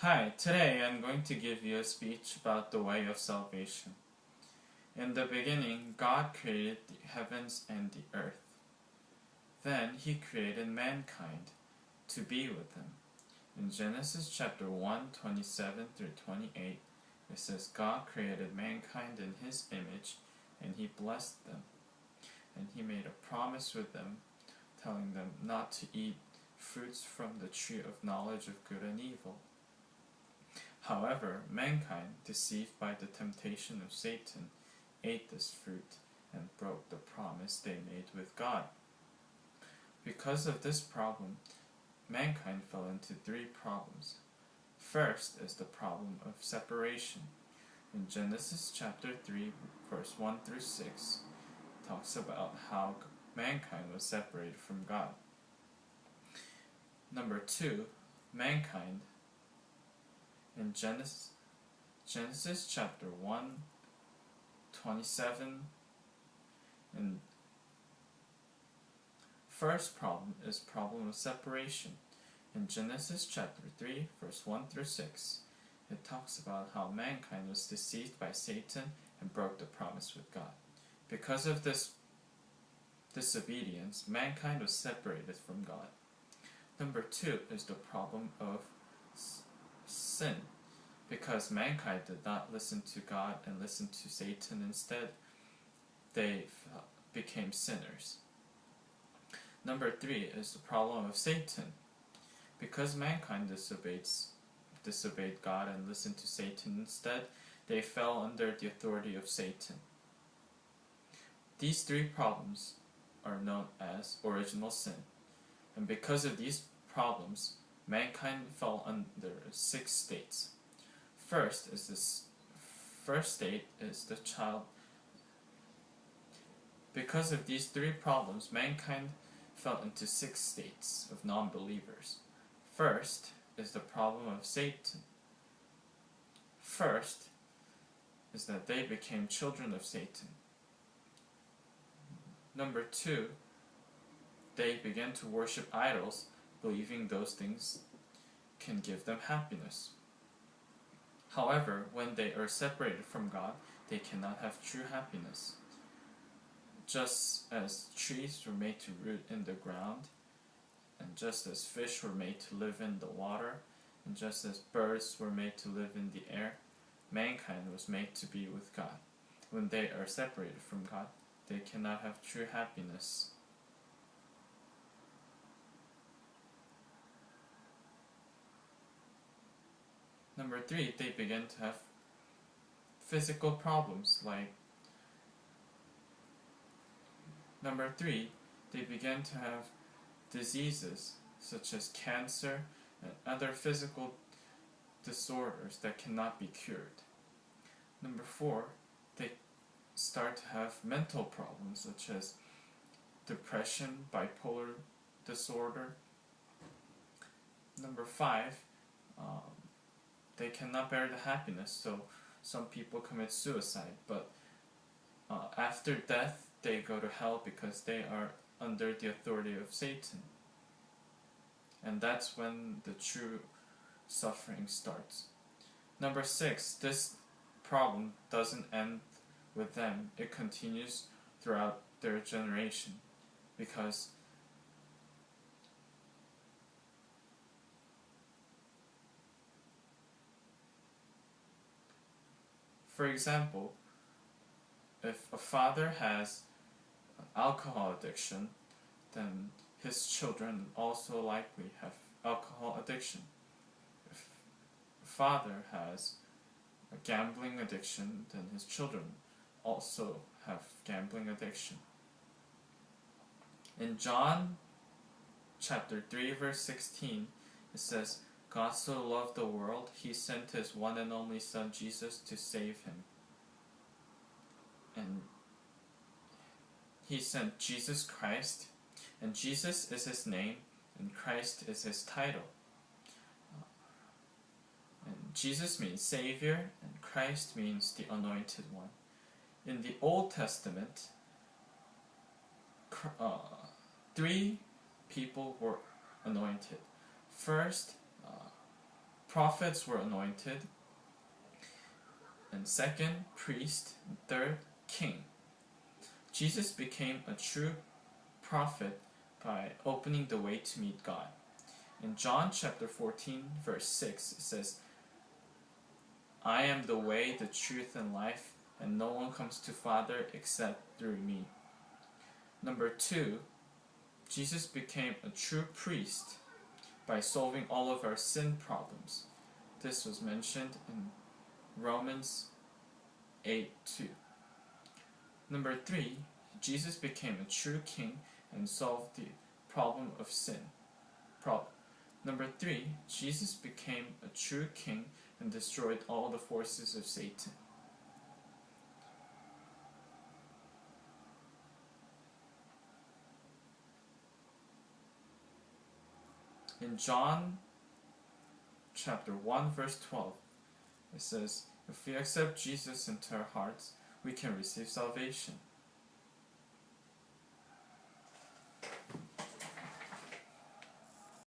Hi, today I'm going to give you a speech about the way of salvation. In the beginning, God created the heavens and the earth. Then He created mankind to be with Him. In Genesis chapter 1, 27 through 28, it says, God created mankind in His image, and He blessed them. And He made a promise with them, telling them not to eat fruits from the tree of knowledge of good and evil. However, mankind, deceived by the temptation of Satan, ate this fruit and broke the promise they made with God. Because of this problem, mankind fell into three problems. First is the problem of separation. In Genesis chapter 3, verse 1 through 6, it talks about how mankind was separated from God. Number 2, mankind in Genesis chapter 1, 27, and first problem is problem of separation. In Genesis chapter 3, verse 1 through 6, it talks about how mankind was deceived by Satan and broke the promise with God. Because of this disobedience, mankind was separated from God. Number 2 is the problem of sin. Because mankind did not listen to God and listen to Satan instead, they became sinners. Number 3 is the problem of Satan. Because mankind disobeyed God and listened to Satan instead, they fell under the authority of Satan. These three problems are known as original sin. And because of these problems, mankind fell under 6 states. First state is the child. Because of these three problems, mankind fell into 6 states of non-believers. First is the problem of Satan. First is that they became children of Satan. Number 2, they began to worship idols, believing those things can give them happiness. However, when they are separated from God, they cannot have true happiness. Just as trees were made to root in the ground, and just as fish were made to live in the water, and just as birds were made to live in the air, mankind was made to be with God. When they are separated from God, they cannot have true happiness. Number 3, they begin to have physical problems Number 3, they began to have diseases such as cancer and other physical disorders that cannot be cured. Number 4, they start to have mental problems such as depression, bipolar disorder. Number 5, they cannot bear the happiness, so some people commit suicide, but after death they go to hell because they are under the authority of Satan. And that's when the true suffering starts. Number 6, this problem doesn't end with them. It continues throughout their generation, because for example, if a father has alcohol addiction, then his children also likely have alcohol addiction. If a father has a gambling addiction, then his children also have gambling addiction. In John chapter 3 verse 16, it says, God so loved the world, He sent His one and only Son Jesus to save him. And He sent Jesus Christ, and Jesus is His name, and Christ is His title. And Jesus means Savior, and Christ means the Anointed One. In the Old Testament, 3 people were anointed. First, prophets were anointed, and second, priest, and third, king. Jesus became a true prophet by opening the way to meet God. In John chapter 14, verse 6, it says, I am the way, the truth, and life, and no one comes to Father except through me. Number 2, Jesus became a true priest by solving all of our sin problems. This was mentioned in Romans 8:2. Number 3, Jesus became a true king and solved the problem of sin. Number 3, Jesus became a true king and destroyed all the forces of Satan. In John chapter 1 verse 12, it says, if we accept Jesus into our hearts, we can receive salvation.